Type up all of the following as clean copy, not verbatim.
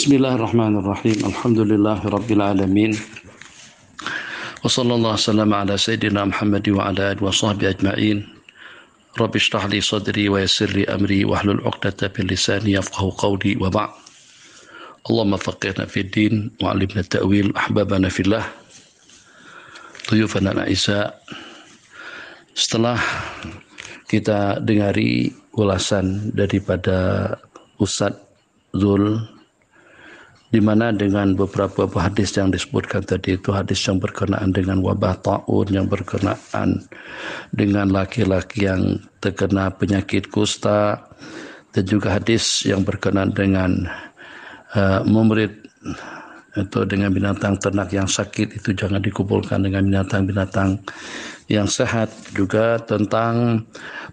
Bismillahirrahmanirrahim. Alhamdulillahirabbil alamin. Wa sallallahu wasallam ala sayyidina Muhammad wa ala alihi wa sahbihi ajma'in. Rabbi shrah li sadri wa yassir li amri wahlul 'uqdatam min lisani yafqahu qawli wa ba'd. Allahumma faqihna fid din wa 'allimna ta'wil ahbabana fillah. Dhuyufana al-a'izza. Setelah kita dengari ulasan daripada Ustaz Zul, di mana dengan beberapa hadis yang disebutkan tadi itu hadis yang berkenaan dengan wabah taun, yang berkenaan dengan laki-laki yang terkena penyakit kusta, dan juga hadis yang berkenaan dengan memerit atau dengan binatang ternak yang sakit itu jangan dikumpulkan dengan binatang-binatang yang sehat. Juga tentang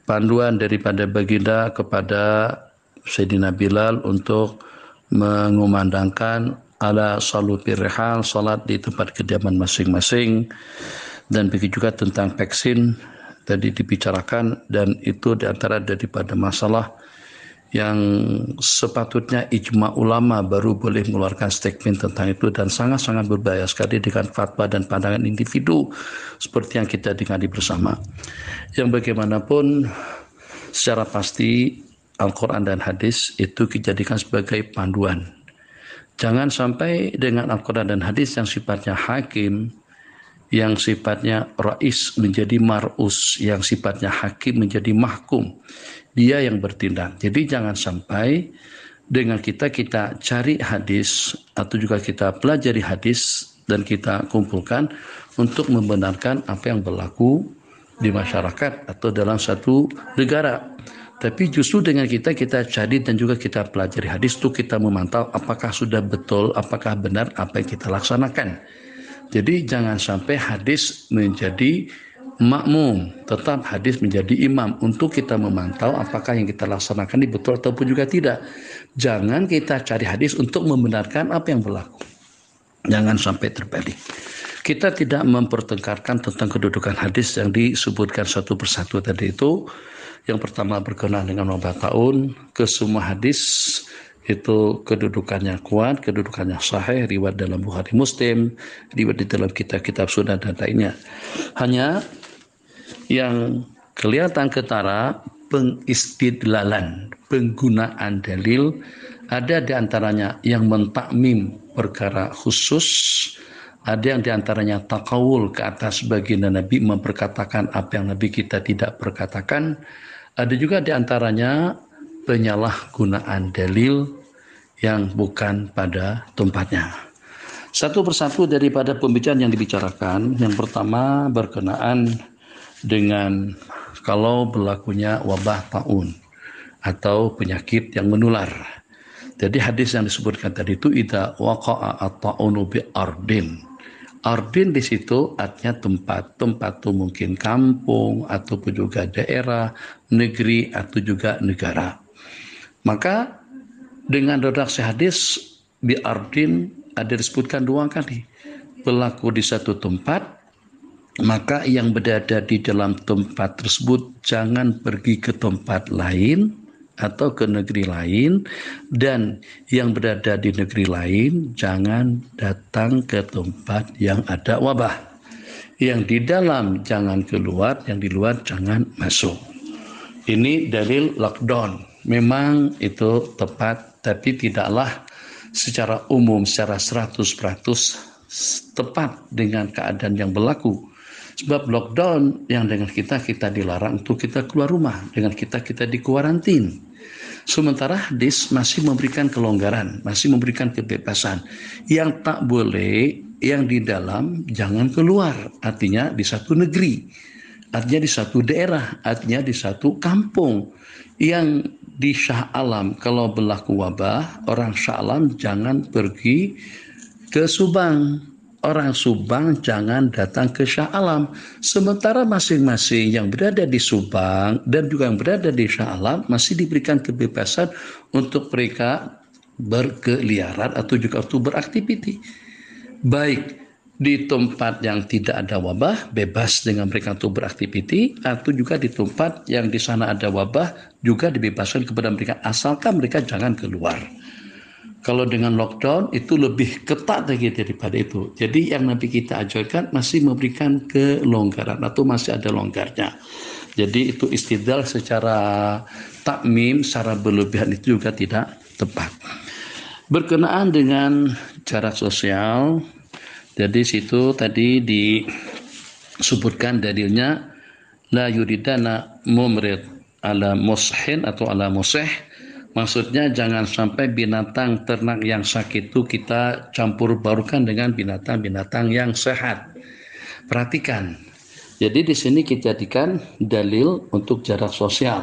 panduan daripada baginda kepada Sayyidina Bilal untuk mengumandangkan ala salu firrihal, salat di tempat kediaman masing-masing. Dan begitu juga tentang vaksin tadi dibicarakan, dan itu diantara daripada masalah yang sepatutnya ijma ulama baru boleh mengeluarkan statement tentang itu, dan sangat-sangat berbahaya sekali dengan fatwa dan pandangan individu seperti yang kita dengar bersama. Yang bagaimanapun secara pasti Al-Quran dan hadis itu dijadikan sebagai panduan. Jangan sampai dengan Al-Quran dan hadis yang sifatnya hakim, yang sifatnya rais menjadi mar'us, yang sifatnya hakim menjadi mahkum. Dia yang bertindak. Jadi jangan sampai dengan kita cari hadis atau juga kita pelajari hadis dan kita kumpulkan untuk membenarkan apa yang berlaku di masyarakat atau dalam satu negara. Tapi justru dengan kita cari dan juga kita pelajari hadis itu, kita memantau apakah sudah betul, apakah benar apa yang kita laksanakan. Jadi jangan sampai hadis menjadi makmum, tetap hadis menjadi imam untuk kita memantau apakah yang kita laksanakan ini betul ataupun juga tidak. Jangan kita cari hadis untuk membenarkan apa yang berlaku. Jangan sampai terbalik. Kita tidak mempertengkarkan tentang kedudukan hadis yang disebutkan satu persatu tadi itu. Yang pertama berkenaan dengan wabah taun, ke semua hadis itu kedudukannya kuat, kedudukannya sahih, riwayat dalam Bukhari Muslim, riwayat di dalam kitab-kitab sunnah dan lainnya. Hanya yang kelihatan ketara pengistidlalan, penggunaan dalil, ada di antaranya yang mentakmim perkara khusus, ada yang diantaranya takawul ke atas baginda Nabi, memperkatakan apa yang Nabi kita tidak perkatakan. Ada juga diantaranya penyalahgunaan dalil yang bukan pada tempatnya. Satu persatu daripada pembicaraan yang dibicarakan, yang pertama berkenaan dengan kalau berlakunya wabah taun atau penyakit yang menular. Jadi hadis yang disebutkan tadi itu idza waqa'a at-ta'unu bi ardin. Ardin di situ artinya tempat itu mungkin kampung ataupun juga daerah, negeri atau juga negara. Maka dengan redaksi hadis bi ardin ada disebutkan dua kali. Berlaku di satu tempat, maka yang berada di dalam tempat tersebut jangan pergi ke tempat lain atau ke negeri lain, dan yang berada di negeri lain jangan datang ke tempat yang ada wabah. Yang di dalam jangan keluar, yang di luar jangan masuk. Ini dalil lockdown. Memang itu tepat, tapi tidaklah secara umum, secara 100% tepat dengan keadaan yang berlaku. Sebab lockdown yang dengan kita dilarang untuk kita keluar rumah, dengan kita dikuarantin. Sementara hadis masih memberikan kelonggaran, masih memberikan kebebasan. Yang tak boleh, yang di dalam jangan keluar. Artinya di satu negeri, artinya di satu daerah, artinya di satu kampung. Yang di Shah Alam, kalau berlaku wabah, orang Shah Alam jangan pergi ke Subang. Orang Subang jangan datang ke Shah Alam. Sementara masing-masing yang berada di Subang dan juga yang berada di Shah Alam masih diberikan kebebasan untuk mereka berkeliaran atau juga untuk beraktiviti. Baik di tempat yang tidak ada wabah, bebas dengan mereka untuk beraktiviti, atau juga di tempat yang di sana ada wabah, juga dibebaskan kepada mereka asalkan mereka jangan keluar. Kalau dengan lockdown itu lebih ketat lagi daripada itu. Jadi yang Nabi kita ajarkan masih memberikan kelonggaran atau masih ada longgarnya. Jadi itu istidlal secara takmim, secara berlebihan itu juga tidak tepat. Berkenaan dengan jarak sosial, jadi situ tadi disebutkan dalilnya la yuridana mumrid ala mushin atau ala musih. Maksudnya jangan sampai binatang ternak yang sakit itu kita campur barukan dengan binatang-binatang yang sehat. Perhatikan. Jadi di sini kita jadikan dalil untuk jarak sosial.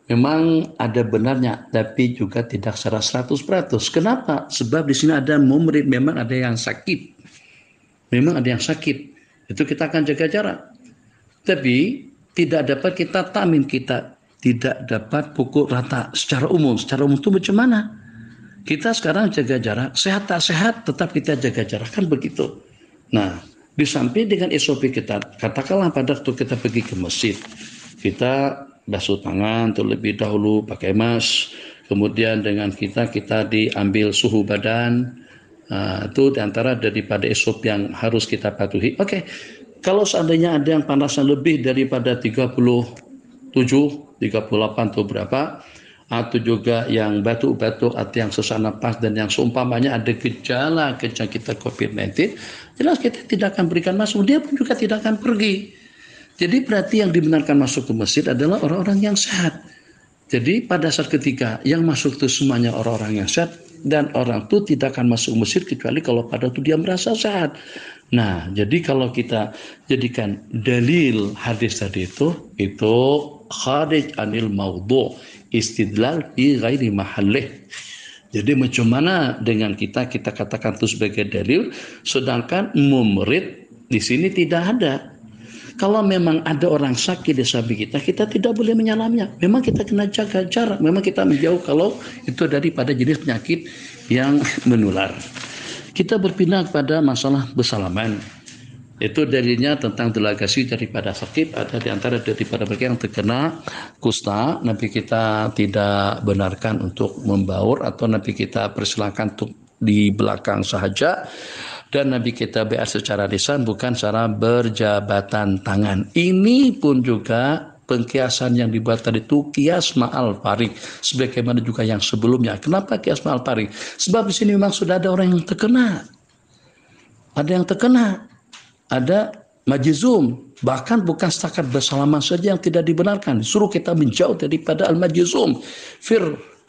Memang ada benarnya, tapi juga tidak secara 100%. Kenapa? Sebab di sini ada mumrid, memang ada yang sakit. Memang ada yang sakit. Itu kita akan jaga jarak. Tapi tidak dapat kita tamin, kita tidak dapat pukul rata secara umum. Secara umum itu macam mana? Kita sekarang jaga jarak, sehat tak sehat tetap kita jaga jarak, kan begitu. Nah, di samping dengan SOP kita, katakanlah pada waktu kita pergi ke masjid, kita basuh tangan terlebih dahulu pakai mask, kemudian dengan kita diambil suhu badan, itu diantara daripada SOP yang harus kita patuhi. Oke. Kalau seandainya ada yang panasnya lebih daripada 37, 38 atau berapa, atau juga yang batuk-batuk atau yang sesak napas dan yang seumpamanya ada gejala kita COVID-19, jelas kita tidak akan berikan masuk, dia pun juga tidak akan pergi. Jadi berarti yang dibenarkan masuk ke masjid adalah orang-orang yang sehat. Jadi pada saat ketika yang masuk itu semuanya orang-orang yang sehat, dan orang itu tidak akan masuk masjid kecuali kalau pada itu dia merasa sehat. Nah, jadi kalau kita jadikan dalil hadis tadi itu kharij anil maudhu, istidlal fi ghairi mahallih. Jadi macam mana dengan kita katakan itu sebagai dalil, sedangkan mumrid di sini tidak ada. Kalau memang ada orang sakit di samping kita tidak boleh menyalaminya. Memang kita kena jaga jarak, memang kita menjauh kalau itu daripada jenis penyakit yang menular. Kita berpindah kepada masalah bersalaman. Itu dalilnya tentang delegasi daripada sakit, ada di antara daripada mereka yang terkena kusta. Nabi kita tidak benarkan untuk membaur, atau Nabi kita persilakan untuk di belakang sahaja. Dan Nabi kita biar secara lisan, bukan secara berjabatan tangan. Ini pun juga pengkiasan yang dibuat tadi itu kias ma'al farik, sebagaimana juga yang sebelumnya. Kenapa kias ma'al farik? Sebab di sini memang sudah ada orang yang terkena. Ada yang terkena. Ada majizum. Bahkan bukan setakat bersalaman saja yang tidak dibenarkan. Suruh kita menjauh daripada al-majizum.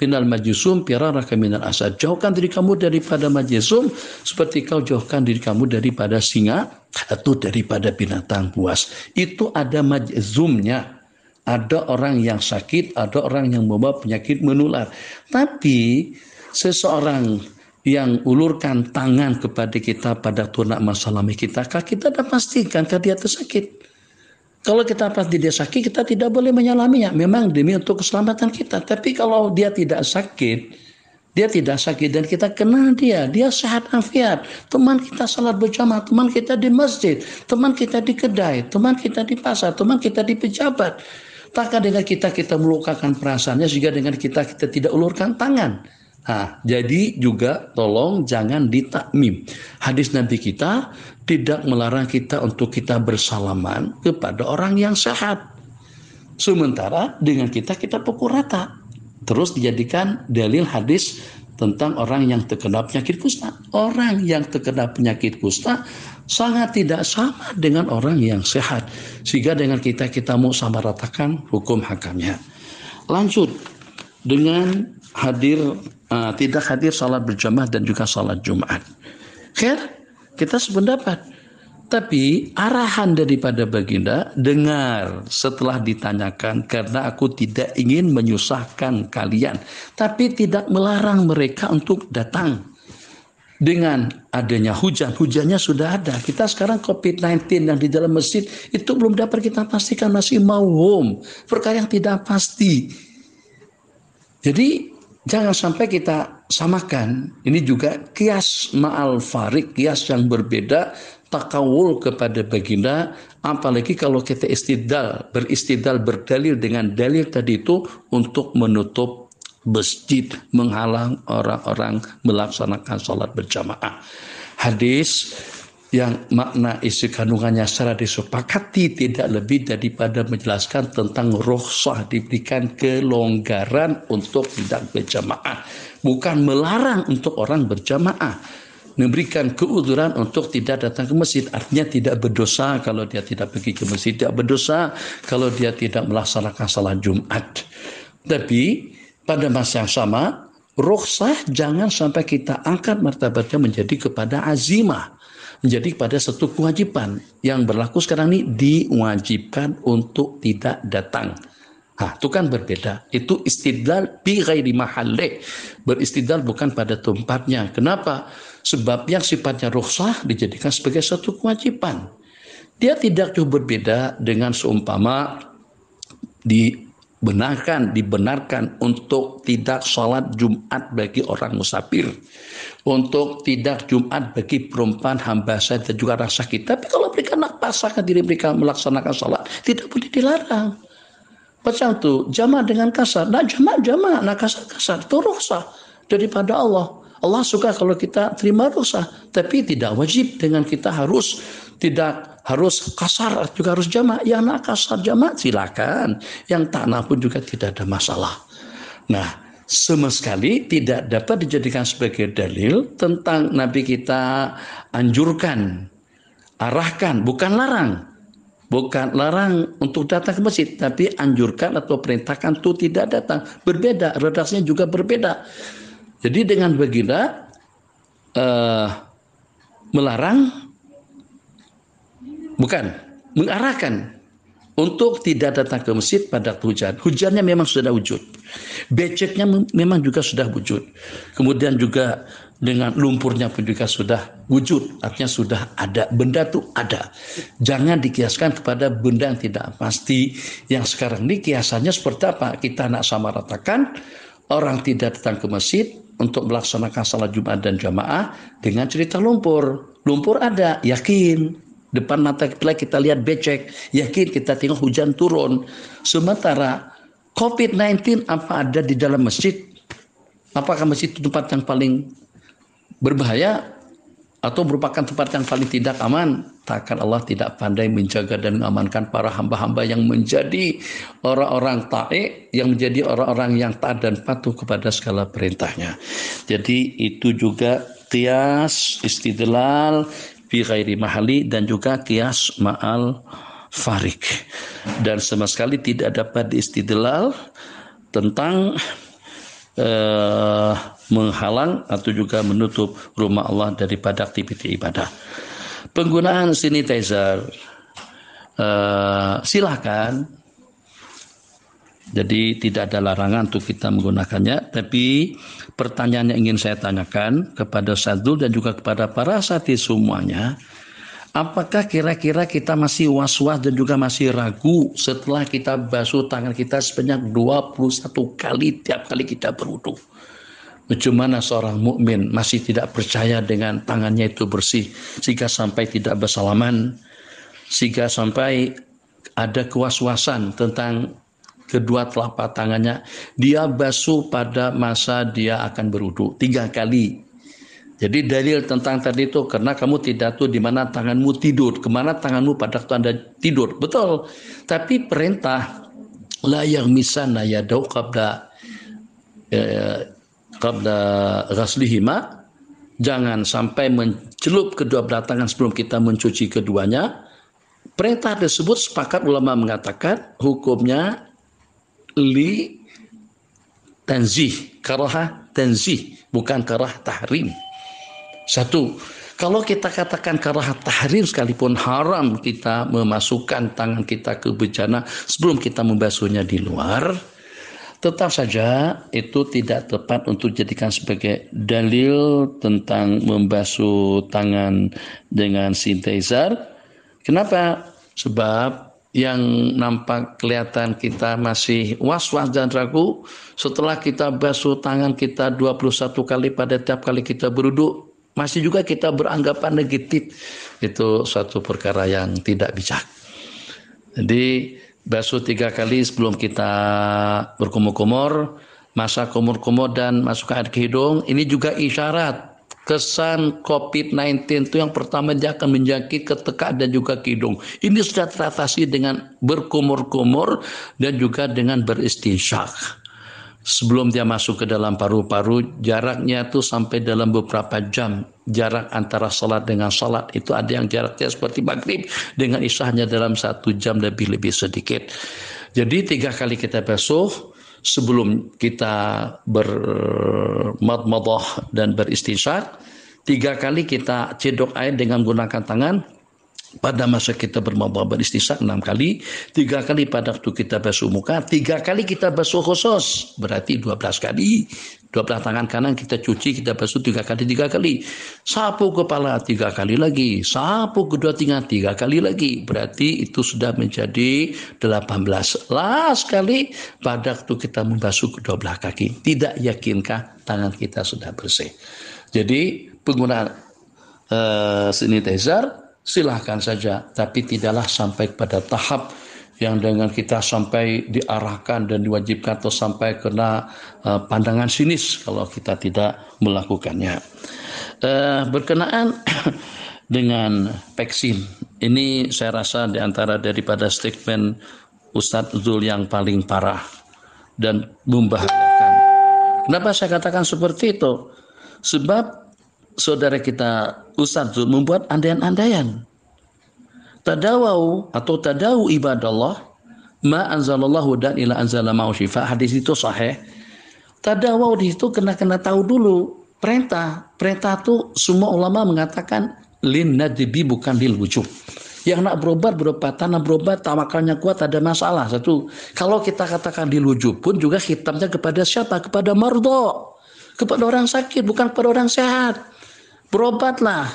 Minal majusum firaraka minal asad. Jauhkan diri kamu daripada majusum seperti kau jauhkan diri kamu daripada singa atau daripada binatang buas. Itu ada majzumnya. Ada orang yang sakit, ada orang yang membawa penyakit menular. Tapi seseorang yang ulurkan tangan kepada kita pada tunak masalami kita dah pastikan dia tersakit. Kalau kita pasti dia sakit, kita tidak boleh menyalaminya. Memang demi untuk keselamatan kita. Tapi kalau dia tidak sakit dan kita kenal dia sehat afiat. Teman kita salat berjamaah, teman kita di masjid, teman kita di kedai, teman kita di pasar, teman kita di pejabat. Takkan dengan kita melukakan perasaannya sehingga dengan kita tidak ulurkan tangan. Nah, jadi juga tolong jangan ditakmim. Hadis Nabi kita tidak melarang kita untuk kita bersalaman kepada orang yang sehat. Sementara dengan kita pukul rata. Terus dijadikan dalil hadis tentang orang yang terkena penyakit kusta. Orang yang terkena penyakit kusta sangat tidak sama dengan orang yang sehat. Sehingga dengan kita mau sama ratakan hukum hakamnya. Lanjut dengan tidak hadir salat berjamaah dan juga salat Jumat. Kita sependapat. Tapi arahan daripada baginda, dengar setelah ditanyakan, karena aku tidak ingin menyusahkan kalian. Tapi tidak melarang mereka untuk datang. Dengan adanya hujannya sudah ada. Kita sekarang COVID-19 yang di dalam masjid itu belum dapat kita pastikan, masih mauhum. Perkara yang tidak pasti. Jadi jangan sampai kita samakan. Ini juga kias ma'al farik, kias yang berbeda, takawul kepada baginda. Apalagi kalau kita beristidlal berdalil dengan dalil tadi itu untuk menutup masjid, menghalang orang-orang melaksanakan sholat berjamaah. Hadis yang makna isi kandungannya secara disepakati tidak lebih daripada menjelaskan tentang rukhsah, diberikan kelonggaran untuk tidak berjamaah, bukan melarang untuk orang berjamaah. Memberikan keuzuran untuk tidak datang ke masjid, artinya tidak berdosa kalau dia tidak pergi ke masjid, tidak berdosa kalau dia tidak melaksanakan salat Jumat. Tapi pada masa yang sama, rukhsah jangan sampai kita angkat martabatnya menjadi kepada azimah, menjadi kepada satu kewajiban. Yang berlaku sekarang ini diwajibkan untuk tidak datang. Itu kan berbeda. Itu istidlal bi ghairi mahallih. Beristidlal bukan pada tempatnya. Kenapa? Sebab yang sifatnya rukhsah dijadikan sebagai satu kewajiban. Dia tidak jauh berbeda dengan seumpama dibenarkan untuk tidak sholat Jumat bagi orang musafir, untuk tidak Jumat bagi perempuan hamba saya dan juga orang sakit. Tapi kalau mereka nak pasrahkan diri mereka melaksanakan sholat, tidak boleh dilarang. Macam itu jamaah dengan kasar, nak jamaah, nak kasar itu rukhsah daripada Allah. Allah suka kalau kita terima rukhsah, tapi tidak wajib dengan kita tidak harus kasar juga harus jamaah. Yang nak kasar jamaah silakan, yang tak nak pun juga tidak ada masalah. Nah, sama sekali tidak dapat dijadikan sebagai dalil tentang Nabi kita anjurkan, arahkan, bukan larang untuk datang ke masjid, tapi anjurkan atau perintahkan untuk tidak datang. Berbeda, redaksinya juga berbeda. Jadi dengan begitu melarang, bukan mengarahkan untuk tidak datang ke masjid pada hujan. Hujannya memang sudah wujud, beceknya memang juga sudah wujud, kemudian juga dengan lumpurnya pun juga sudah wujud, artinya sudah ada, benda itu ada. Jangan dikiaskan kepada benda yang tidak pasti. Yang sekarang ini kiasannya seperti apa? Kita nak samaratakan orang tidak datang ke masjid untuk melaksanakan salat Jumat dan jamaah dengan cerita lumpur. Lumpur ada, yakin. Depan mata kita lihat becek, yakin kita tengok hujan turun. Sementara COVID-19 apa ada di dalam masjid? Apakah masjid itu tempat yang paling berbahaya atau merupakan tempat yang paling tidak aman? Takkan Allah tidak pandai menjaga dan mengamankan para hamba-hamba yang menjadi orang-orang taat, yang menjadi orang-orang yang taat dan patuh kepada segala perintahnya. Jadi itu juga qiyas istidlal fi ghairi mahali dan juga qiyas ma'al farik. Dan sama sekali tidak dapat diistidlal tentang menghalang atau juga menutup rumah Allah daripada aktivitas ibadah. Penggunaan sanitizer silakan. Jadi tidak ada larangan untuk kita menggunakannya. Tapi pertanyaan yang ingin saya tanyakan kepada Sadul dan juga kepada para sati semuanya, apakah kira-kira kita masih was-was dan juga masih ragu setelah kita basuh tangan kita sebanyak 21 kali tiap kali kita berwudu? Bagaimana seorang mukmin masih tidak percaya dengan tangannya itu bersih sehingga sampai tidak bersalaman, sehingga sampai ada kewaswasan tentang kedua telapak tangannya. Dia basuh pada masa dia akan berwudu 3 kali. Jadi dalil tentang tadi itu, karena kamu tidak tahu di mana tanganmu tidur, kemana tanganmu pada waktu Anda tidur. Betul. Tapi perintah la yaghmisanna yadau qabla ghaslihima, jangan sampai mencelup kedua belah tangan sebelum kita mencuci keduanya. Perintah tersebut sepakat ulama mengatakan hukumnya li tanzih, karahah tanzih, bukan karah tahrim. Satu, kalau kita katakan karah tahrim sekalipun haram kita memasukkan tangan kita ke bejana sebelum kita membasuhnya di luar, tetap saja itu tidak tepat untuk dijadikan sebagai dalil tentang membasuh tangan dengan sanitizer. Kenapa? Sebab yang nampak kelihatan kita masih was-was dan ragu setelah kita basuh tangan kita 21 kali pada tiap kali kita berwudu, masih juga kita beranggapan negatif. Itu suatu perkara yang tidak bijak. Jadi basuh 3 kali sebelum kita berkumur-kumur, masa kumur-kumur dan masukkan air ke hidung, ini juga isyarat kesan COVID-19 itu yang pertama dia akan menjangkit ke tekak dan juga ke hidung. Ini sudah teratasi dengan berkumur-kumur dan juga dengan beristinsyak. Sebelum dia masuk ke dalam paru-paru, jaraknya itu sampai dalam beberapa jam. Jarak antara salat dengan salat itu ada yang jaraknya seperti maghrib dengan isyahnya dalam 1 jam lebih sedikit. Jadi 3 kali kita basuh sebelum kita bermadmadah dan beristinsyak. 3 kali kita cedok air dengan menggunakan tangan. Pada masa kita bermadmadah beristinsyak 6 kali, 3 kali pada waktu kita basuh muka, 3 kali kita basuh khusus, berarti 12 kali. 12 tangan kanan kita cuci, kita basuh 3 kali. Sapu kepala 3 kali lagi, sapu kedua tangan 3 kali lagi. Berarti itu sudah menjadi 18. Last kali pada waktu kita membasuh kedua belah kaki. Tidak yakinkah tangan kita sudah bersih? Jadi penggunaan sanitizer silahkan saja, tapi tidaklah sampai pada tahap yang dengan kita sampai diarahkan dan diwajibkan atau sampai kena pandangan sinis kalau kita tidak melakukannya. Berkenaan dengan vaksin, ini saya rasa di antara daripada statement Ustadz Zul yang paling parah dan membahayakan. Kenapa saya katakan seperti itu? Sebab saudara kita Ustadz Zul membuat andaian-andaian. Tadawau atau tadawu ibadallah ma anzalallahu dan ila anzala ma'u syifa. Hadis itu sahih. Tadawau di situ kena tahu dulu perintah. Perintah itu semua ulama mengatakan lin nadbi bukan lil wujub. Yang nak berobat, tanah berobat, tawakalnya kuat, ada masalah. Satu, kalau kita katakan lil wujub pun juga khitabnya kepada siapa? Kepada mardho, kepada orang sakit, bukan kepada orang sehat. Berobatlah,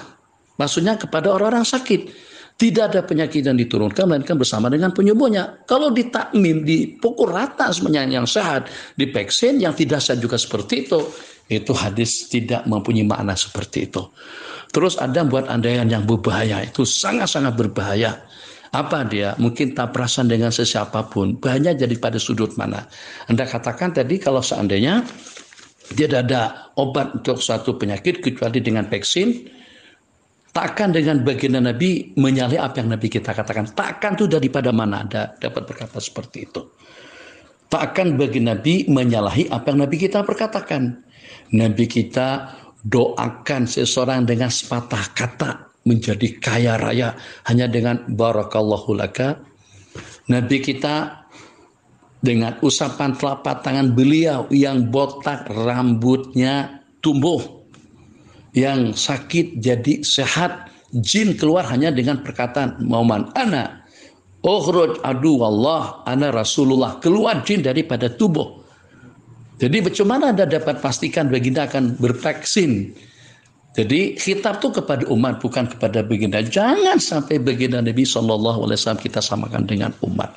maksudnya kepada orang-orang sakit. Tidak ada penyakit yang diturunkan, melainkan bersama dengan penyembuhnya. Kalau ditakmim, dipukul rata semuanya yang sehat, divaksin, yang tidak sehat juga seperti itu hadis tidak mempunyai makna seperti itu. Terus ada buat andaian yang berbahaya, itu sangat-sangat berbahaya. Apa dia? Mungkin tak perasan dengan sesiapapun, bahaya jadi pada sudut mana. Anda katakan tadi kalau seandainya tidak ada obat untuk suatu penyakit kecuali dengan vaksin, takkan dengan baginda Nabi menyalahi apa yang Nabi kita katakan. Takkan itu daripada mana ada dapat berkata seperti itu. Takkan bagi Nabi menyalahi apa yang Nabi kita perkatakan. Nabi kita doakan seseorang dengan sepatah kata menjadi kaya raya hanya dengan barakallahu laka. Nabi kita dengan usapan telapak tangan beliau yang botak rambutnya tumbuh, yang sakit jadi sehat, jin keluar hanya dengan perkataan mauman ana ukhruj adu wallah ana rasulullah, keluar jin daripada tubuh. Jadi bagaimana Anda dapat pastikan baginda akan bervaksin? Jadi khitab itu kepada umat, bukan kepada baginda. Jangan sampai baginda Nabi SAW kita samakan dengan umat.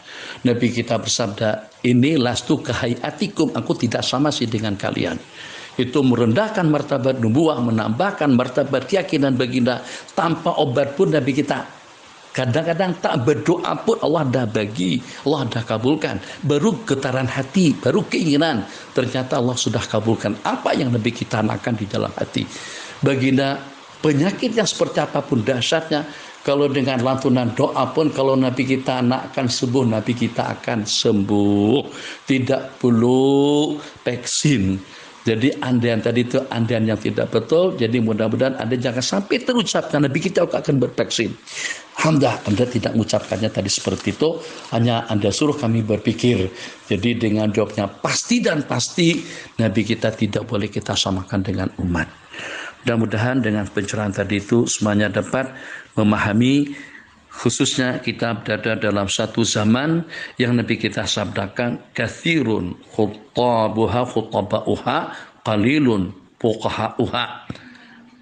Nabi kita bersabda, ini lastu kahayatikum, aku tidak sama sih dengan kalian. Itu merendahkan martabat nubuwah, menambahkan martabat keyakinan baginda. Tanpa obat pun Nabi kita kadang-kadang tak berdoa pun Allah dah bagi, Allah dah kabulkan. Baru getaran hati, baru keinginan, ternyata Allah sudah kabulkan apa yang Nabi kita nakkan di dalam hati. Baginda penyakit yang seperti apapun dahsyatnya, kalau dengan lantunan doa pun kalau Nabi kita nakkan sembuh, Nabi kita akan sembuh. Tidak perlu vaksin. Jadi andaian tadi itu andaian yang tidak betul. Jadi mudah-mudahan Anda jangan sampai terucapkan Nabi kita akan bervaksin. Alhamdulillah Anda tidak mengucapkannya tadi seperti itu. Hanya Anda suruh kami berpikir. Jadi dengan jawabnya pasti dan pasti Nabi kita tidak boleh kita samakan dengan umat. Mudah-mudahan dengan pencerahan tadi itu semuanya dapat memahami, khususnya kita berada dalam satu zaman yang Nabi kita sabdakan kathirun khutabauha qalilun fuqahauha.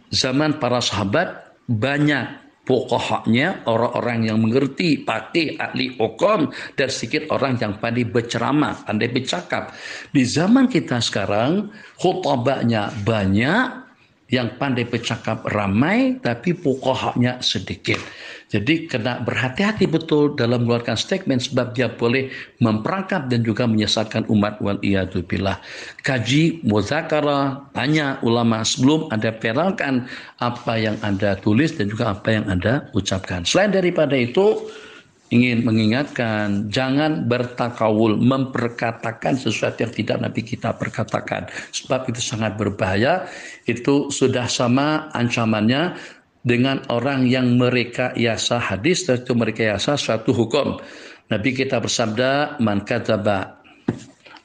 Zaman para sahabat banyak fuqahanya, orang-orang yang mengerti, faqih, ahli hukum, dan sedikit orang yang pandai berceramah, pandai bercakap. Di zaman kita sekarang khutabanya banyak, yang pandai bercakap ramai tapi fuqahanya sedikit. Jadi kena berhati-hati betul dalam mengeluarkan statement sebab dia boleh memperangkap dan juga menyesatkan umat waliyadzubillah. Kaji, muzakarah, tanya ulama sebelum Anda peralkan apa yang Anda tulis dan juga apa yang Anda ucapkan. Selain daripada itu, ingin mengingatkan, jangan bertakawul, memperkatakan sesuatu yang tidak Nabi kita perkatakan. Sebab itu sangat berbahaya. Itu sudah sama ancamannya dengan orang yang merekayasa hadis, atau merekayasa suatu hukum. Nabi kita bersabda, man kadzaba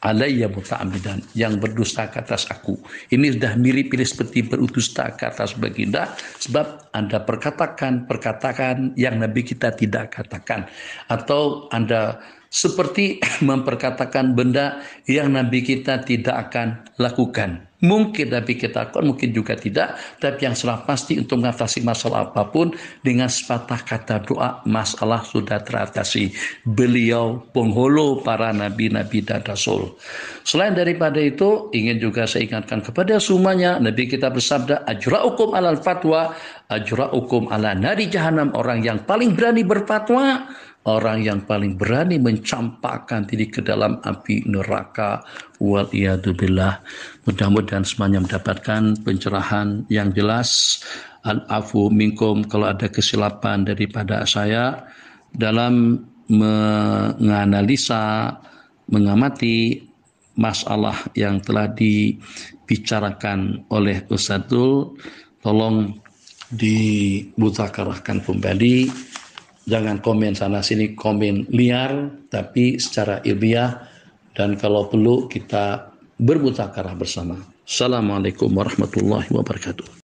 alayya muta'ammidan, yang berdusta ke atas aku. Ini sudah mirip seperti berdusta ke atas baginda, sebab Anda perkatakan yang Nabi kita tidak katakan, atau Anda seperti memperkatakan benda yang Nabi kita tidak akan lakukan. Mungkin Nabi kita lakukan, mungkin juga tidak, tapi yang salah pasti untuk mengatasi masalah apapun dengan sepatah kata doa, masalah sudah teratasi. Beliau penghulu para nabi-nabi dan rasul. Selain daripada itu, ingin juga saya ingatkan kepada semuanya, Nabi kita bersabda, ajra'ukum alal fatwa, ajra'ukum ala nari jahannam. Orang yang paling berani berfatwa, orang yang paling berani mencampakkan diri ke dalam api neraka. Waliyadzubillah. Mudah-mudahan semuanya mendapatkan pencerahan yang jelas. Al-afu minkum, kalau ada kesilapan daripada saya dalam menganalisa, mengamati masalah yang telah dibicarakan oleh Ustadzul, tolong dimuzakarahkan kembali. Jangan komen sana sini, komen liar, tapi secara ilmiah, dan kalau perlu kita bermutakarah bersama. Assalamualaikum warahmatullahi wabarakatuh.